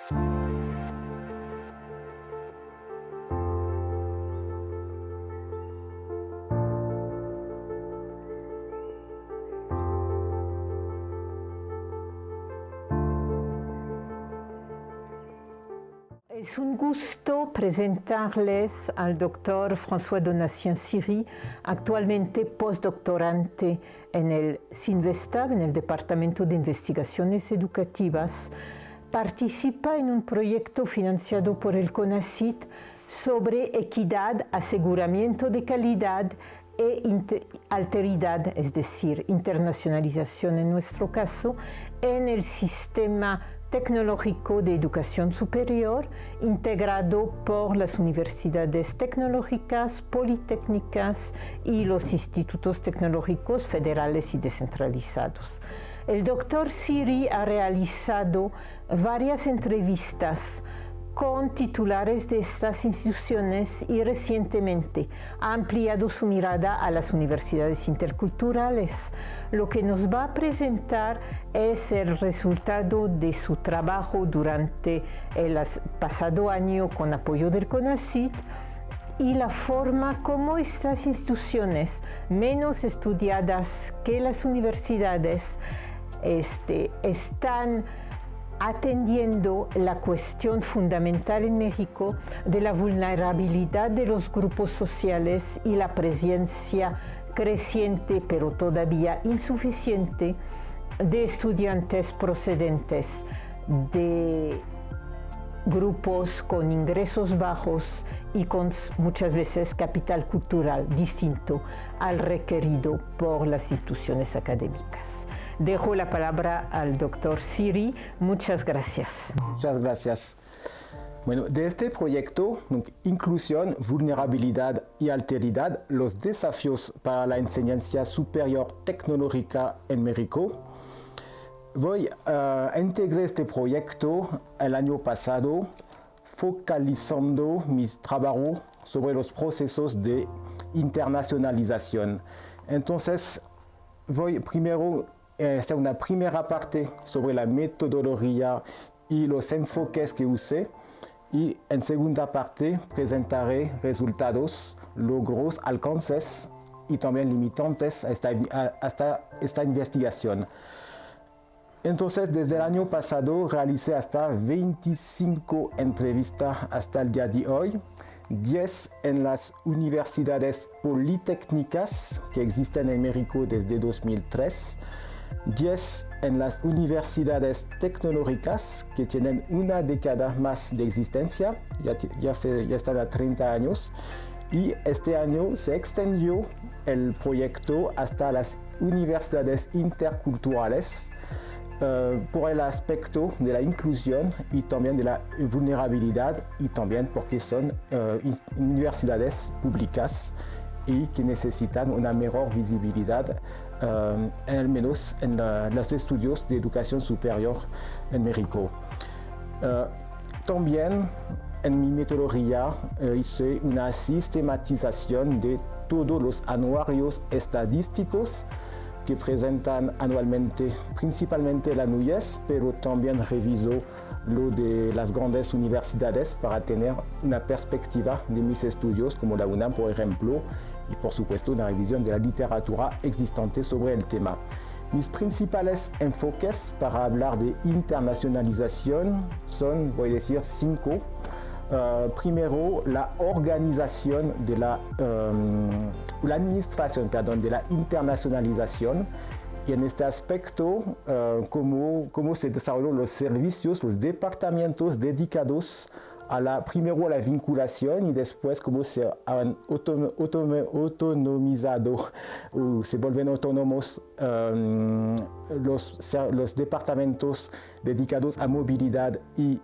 Es un gusto presentarles al doctor François Donatien-Siri, actualmente postdoctorante en el CINVESTAB, en el Departamento de Investigaciones Educativas. Participa en un proyecto financiado por el CONACYT sobre equidad, aseguramiento de calidad e alteridad, es decir, internacionalización en nuestro caso, en el sistema tecnológico de educación superior, integrado por las universidades tecnológicas, politécnicas y los institutos tecnológicos federales y descentralizados. El doctor Siri ha realizado varias entrevistas con titulares de estas instituciones y recientemente ha ampliado su mirada a las universidades interculturales. Lo que nos va a presentar es el resultado de su trabajo durante el pasado año con apoyo del CONACYT y la forma como estas instituciones menos estudiadas que las universidades están atendiendo la cuestión fundamental en México de la vulnerabilidad de los grupos sociales y la presencia creciente, pero todavía insuficiente, de estudiantes procedentes de grupos con ingresos bajos y con muchas veces capital cultural distinto al requerido por las instituciones académicas. Dejo la palabra al doctor Siri. Muchas gracias. Muchas gracias. Bueno, de este proyecto, Inclusión, Vulnerabilidad y Alteridad, los desafíos para la enseñanza superior tecnológica en México, voy a integrar este proyecto el año pasado, focalizando mi trabajo sobre los procesos de internacionalización. Entonces, voy primero a hacer una primera parte sobre la metodología y los enfoques que usé, y en segunda parte presentaré resultados, logros, alcances y también limitantes hasta esta investigación. Entonces, desde el año pasado realicé hasta 25 entrevistas hasta el día de hoy, 10 en las universidades politécnicas que existen en México desde 2003, 10 en las universidades tecnológicas que tienen una década más de existencia, ya están a 30 años, y este año se extendió el proyecto hasta las universidades interculturales, por el aspecto de la inclusión y también de la vulnerabilidad, y también porque son universidades públicas y que necesitan una mejor visibilidad, al menos en los estudios de educación superior en México. También en mi metodología hice una sistematización de todos los anuarios estadísticos que presentan anualmente, principalmente la NUYES, pero también reviso lo de las grandes universidades para tener una perspectiva de mis estudios, como la UNAM, por ejemplo, y por supuesto una revisión de la literatura existente sobre el tema. Mis principales enfoques para hablar de internacionalización son, voy a decir, 5. Primero, la organización de la administración, de la internacionalización, y en este aspecto, cómo se desarrollan los servicios, los departamentos dedicados primero a la vinculación y después cómo se han autonomizado o se vuelven autónomos los departamentos dedicados a movilidad y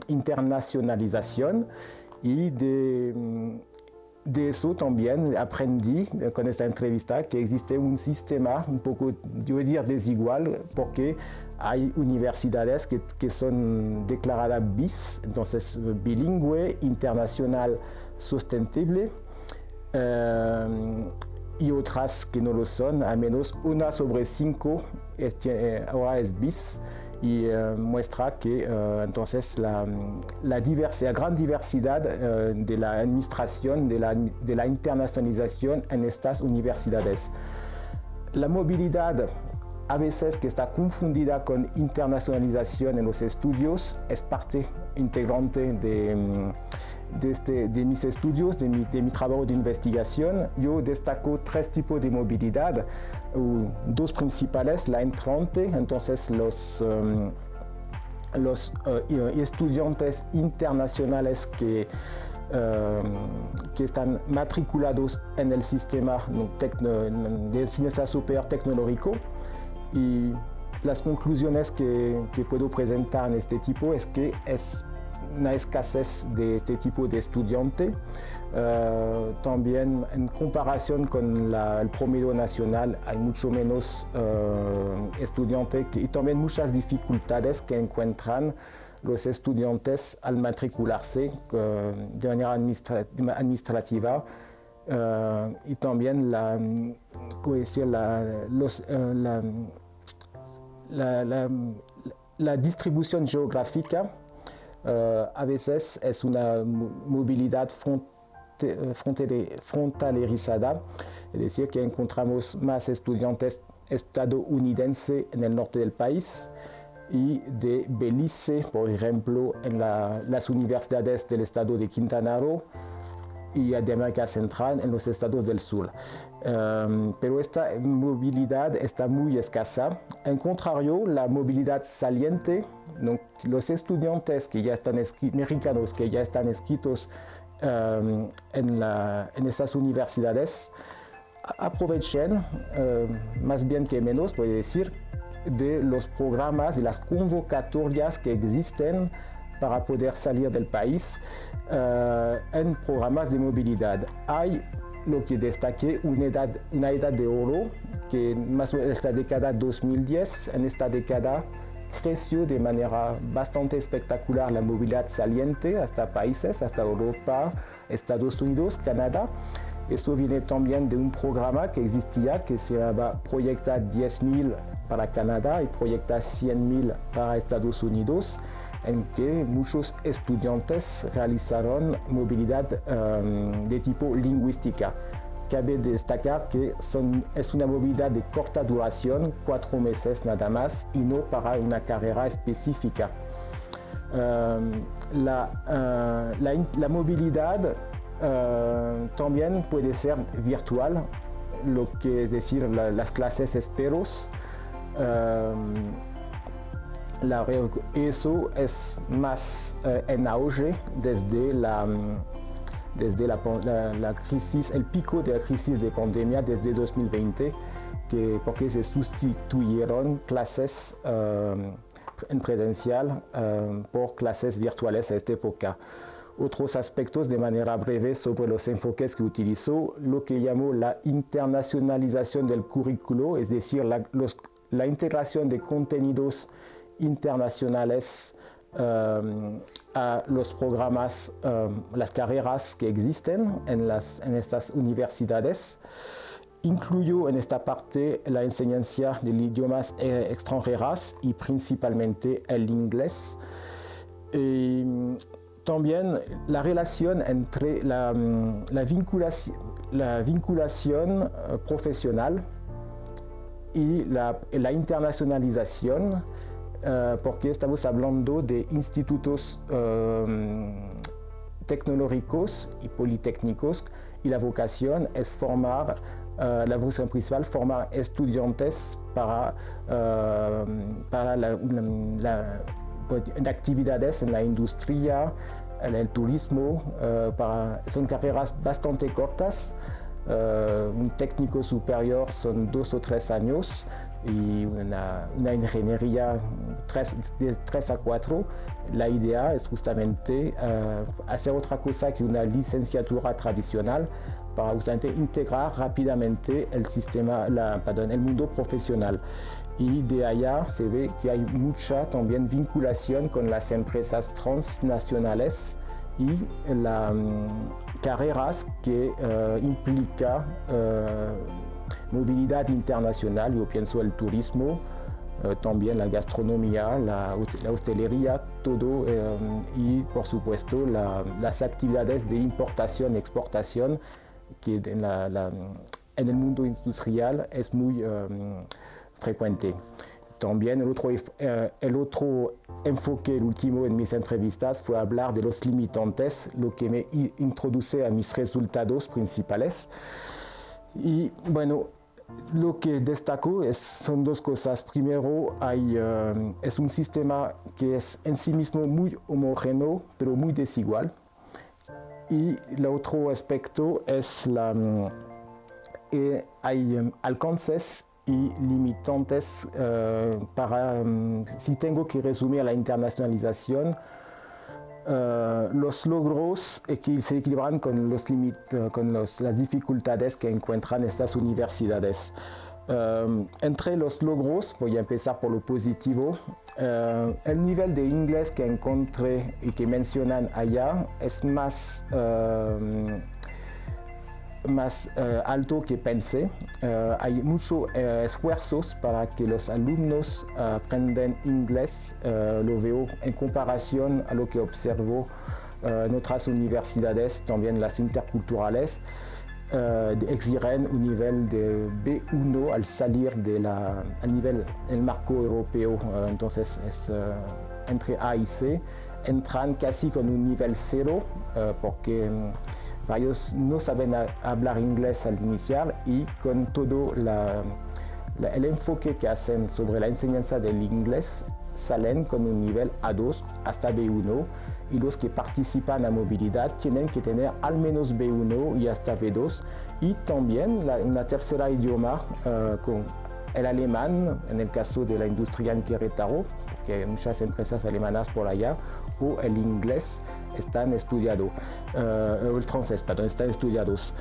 internacionalización. Y de eso también aprendí con esta entrevista que existe un sistema un poco, yo diría, desigual, porque hay universidades que son declaradas BIS, entonces bilingüe, internacional, sostenible, y otras que no lo son, al menos 1 sobre 5 ahora es BIS, y muestra que entonces la gran diversidad de la administración, de la internacionalización en estas universidades. La movilidad a veces que está confundida con internacionalización en los estudios es parte integrante de mis estudios, de mi trabajo de investigación. Yo destaco 3 tipos de movilidad, 2 principales, la entrante, entonces los estudiantes internacionales que están matriculados en el sistema de enseñanza superior tecnológico, y las conclusiones que puedo presentar en este tipo es que es una escasez de este tipo de estudiante. También en comparación con el promedio nacional hay mucho menos estudiantes y también muchas dificultades que encuentran los estudiantes al matricularse de manera administrativa, y también la distribución geográfica a veces es una movilidad frontalerizada, es decir, que encontramos más estudiantes estadounidenses en el norte del país y de Belice, por ejemplo, en las universidades del estado de Quintana Roo, y de América Central en los estados del sur. Pero esta movilidad está muy escasa. En contrario, la movilidad saliente, los estudiantes que ya están mexicanos que ya están inscritos en estas universidades, aprovechen, más bien que menos, puede decir, de los programas, de las convocatorias que existen para poder salir del país en programas de movilidad. Hay lo que destaqué, una edad de oro, que más o menos en la década 2010, en esta década creció de manera bastante espectacular la movilidad saliente hasta países, hasta Europa, Estados Unidos, Canadá. Eso viene también de un programa que existía que se llamaba Proyecta 10.000 para Canadá y Proyecta 100.000 para Estados Unidos, en que muchos estudiantes realizaron movilidad de tipo lingüística. Cabe destacar que es una movilidad de corta duración, 4 meses nada más, y no para una carrera específica. La movilidad también puede ser virtual, lo que es decir, las clases esperos. Eso es más en auge desde la crisis, el pico de la crisis de pandemia desde 2020, porque se sustituyeron clases en presencial por clases virtuales a esta época. Otros aspectos de manera breve sobre los enfoques que utilizó, lo que llamó la internacionalización del currículo, es decir, la integración de contenidos internacionales a los programas, las carreras que existen en estas universidades. Incluyó en esta parte la enseñanza de idiomas extranjeras y principalmente el inglés. Y también la relación entre la vinculación profesional y la internacionalización, porque estamos hablando de institutos tecnológicos y politécnicos, y la vocación es formar, la vocación principal, formar estudiantes para actividades en la industria, en el turismo. Son carreras bastante cortas. Un técnico superior son 2 o 3 años y una ingeniería de 3 a 4. La idea es justamente hacer otra cosa que una licenciatura tradicional para justamente integrar rápidamente el mundo profesional. Y de allá se ve que hay mucha también vinculación con las empresas transnacionales y carreras que implica movilidad internacional. Yo pienso el turismo, también la gastronomía, la hostelería, todo, y por supuesto las actividades de importación y exportación que en el mundo industrial es muy frecuente. También el otro enfoque, el último en mis entrevistas, fue hablar de los limitantes, lo que me introduce a mis resultados principales. Y bueno, lo que destaco son dos cosas. Primero, es un sistema que es en sí mismo muy homogéneo, pero muy desigual. Y el otro aspecto es hay alcances y limitantes si tengo que resumir la internacionalización, los logros se equilibran con las dificultades que encuentran estas universidades. Entre los logros, voy a empezar por lo positivo, el nivel de inglés que encontré y que mencionan allá es más alto que pensé. Hay muchos esfuerzos para que los alumnos aprendan inglés. Lo veo en comparación a lo que observo en otras universidades, también las interculturales. Exigen un nivel de B1 al salir al nivel del marco europeo. Entonces es entre A y C. Entran casi con un nivel 0 porque varios no saben hablar inglés al iniciar, y con todo el enfoque que hacen sobre la enseñanza del inglés salen con un nivel A2 hasta B1, y los que participan a movilidad tienen que tener al menos B1 y hasta B2, y también una tercera idioma con el alemán, en el caso de la industria en Querétaro, que hay muchas empresas alemanas por allá, o el inglés están estudiados, o el francés, perdón, están estudiados.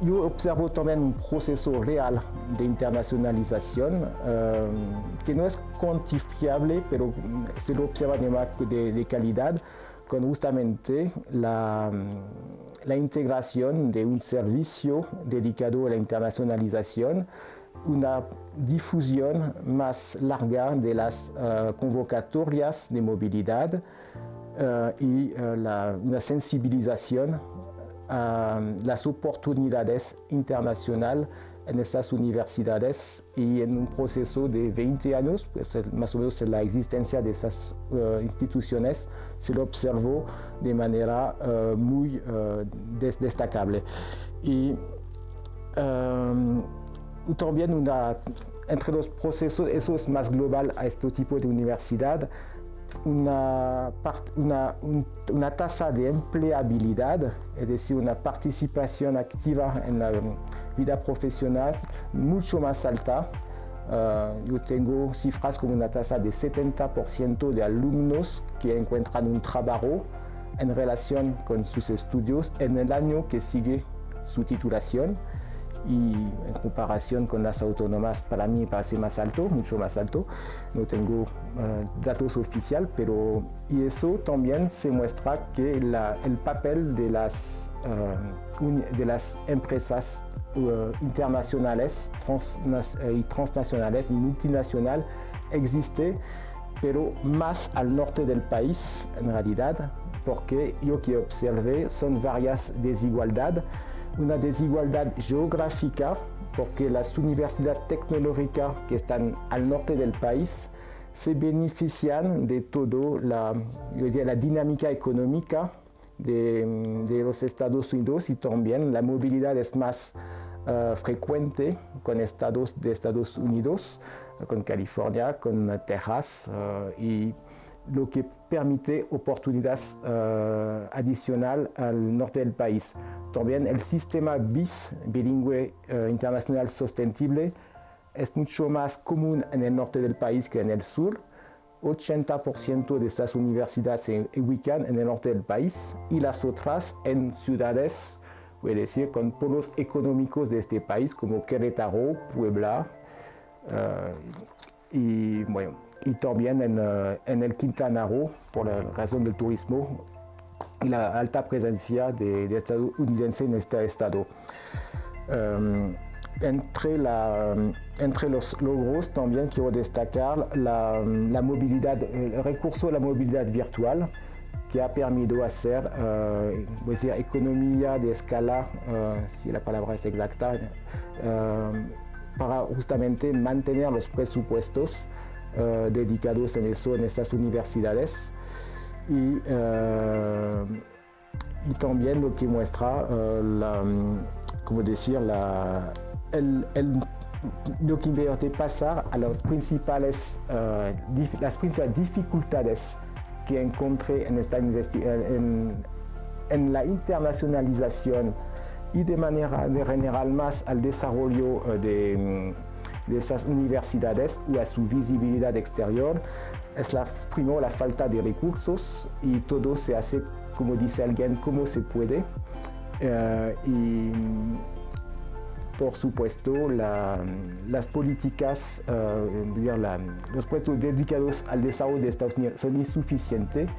Yo observo también un proceso real de internacionalización que no es cuantificable, pero se lo observa de calidad, con justamente la integración de un servicio dedicado a la internacionalización, una difusión más larga de las convocatorias de movilidad y una sensibilización a las oportunidades internacionales en estas universidades, y en un proceso de 20 años, pues más o menos la existencia de esas instituciones, se lo observó de manera muy destacable. Y también entre los procesos, eso es más global a este tipo de universidad, una tasa de empleabilidad, es decir, una participación activa en la vida profesional mucho más alta. Yo tengo cifras como una tasa de 70% de alumnos que encuentran un trabajo en relación con sus estudios en el año que sigue su titulación, y en comparación con las autónomas para mí parece más alto, mucho más alto. No tengo datos oficiales, pero y eso también se muestra que el papel de las empresas internacionales y transnacionales y multinacionales existe, pero más al norte del país en realidad, porque yo que observé son varias desigualdades. Una desigualdad geográfica, porque las universidades tecnológicas que están al norte del país se benefician de todo la dinámica económica de los Estados Unidos, y también la movilidad es más frecuente con estados de Estados Unidos, con California, con Texas, y lo que permite oportunidades adicionales al norte del país. También el sistema BIS, bilingüe internacional sostenible, es mucho más común en el norte del país que en el sur. 80% de estas universidades se ubican en el norte del país, y las otras en ciudades, voy a decir, con polos económicos de este país, como Querétaro, Puebla, y también en el Quintana Roo, por la razón del turismo y la alta presencia de estadounidenses en este estado. entre los logros también quiero destacar la movilidad, el recurso a la movilidad virtual, que ha permitido hacer voy a decir, economía de escala, si la palabra es exacta, para justamente mantener los presupuestos dedicados en eso en estas universidades y también lo que muestra como decir, lo que invierte pasar a las principales dificultades que encontré en esta en la internacionalización y de manera general más al desarrollo de esas universidades o a su visibilidad exterior, es primero la falta de recursos y todo se hace, como dice alguien, como se puede. Y por supuesto las políticas, los proyectos dedicados al desarrollo de Estados Unidos son insuficientes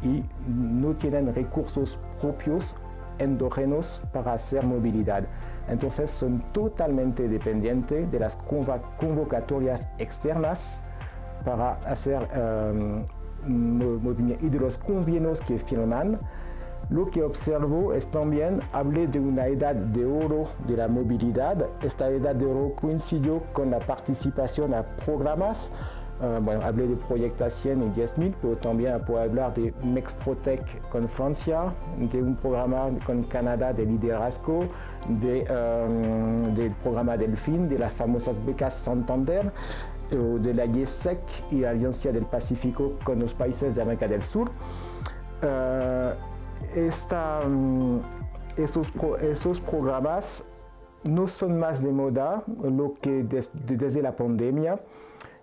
y no tienen recursos propios endógenos para hacer movilidad. Entonces son totalmente dependientes de las convocatorias externas para hacer movimiento y de los convenios que firman. Lo que observo es también, hablé de una edad de oro de la movilidad. Esta edad de oro coincidió con la participación a programas. Bueno, hablé de Proyecta 100 y 10.000, pero también puedo hablar de Mexprotec con Francia, de un programa con Canadá de liderazgo, del programa Delfín, de las famosas becas Santander, de la IESEC y la Alianza del Pacífico con los países de América del Sur. Esos programas no son más de moda lo que desde la pandemia.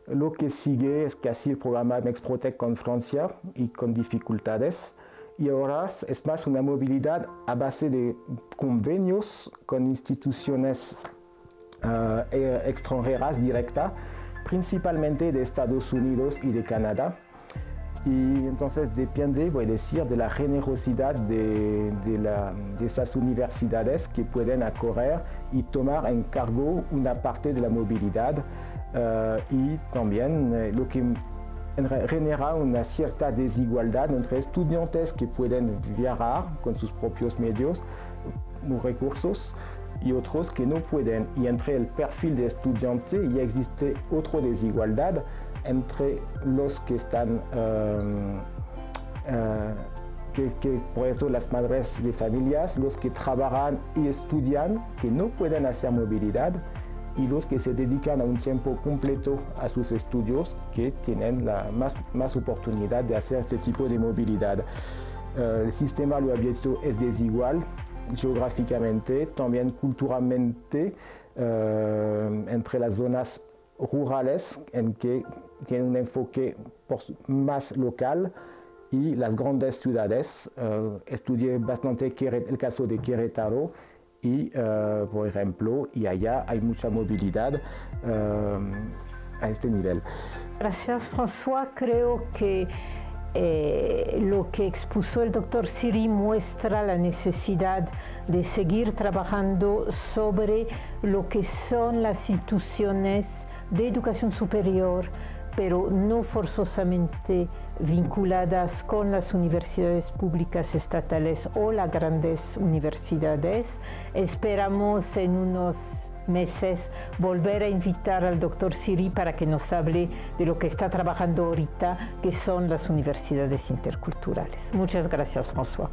Lo que sigue es casi el programa Mexprotec con Francia y con dificultades. Y ahora es más una movilidad a base de convenios con instituciones extranjeras directas, principalmente de Estados Unidos y de Canadá. Y entonces depende, voy a decir, de la generosidad de esas universidades que pueden acorrer y tomar en cargo una parte de la movilidad y también lo que genera una cierta desigualdad entre estudiantes que pueden viajar con sus propios medios o recursos y otros que no pueden. Y entre el perfil de estudiante ya existe otra desigualdad entre los que están, por eso las madres de familias, los que trabajan y estudian, que no pueden hacer movilidad, y los que se dedican a un tiempo completo a sus estudios, que tienen más oportunidad de hacer este tipo de movilidad. El sistema, lo había dicho, es desigual geográficamente, también culturalmente, entre las zonas rurales, en que tienen un enfoque más local, y las grandes ciudades. Estudié bastante el caso de Querétaro y, por ejemplo, y allá hay mucha movilidad a este nivel. Gracias, François. Creo que lo que expuso el doctor Siri muestra la necesidad de seguir trabajando sobre lo que son las instituciones de educación superior, pero no forzosamente vinculadas con las universidades públicas estatales o las grandes universidades. Esperamos en unos meses volver a invitar al doctor Siri para que nos hable de lo que está trabajando ahorita, que son las universidades interculturales. Muchas gracias, François.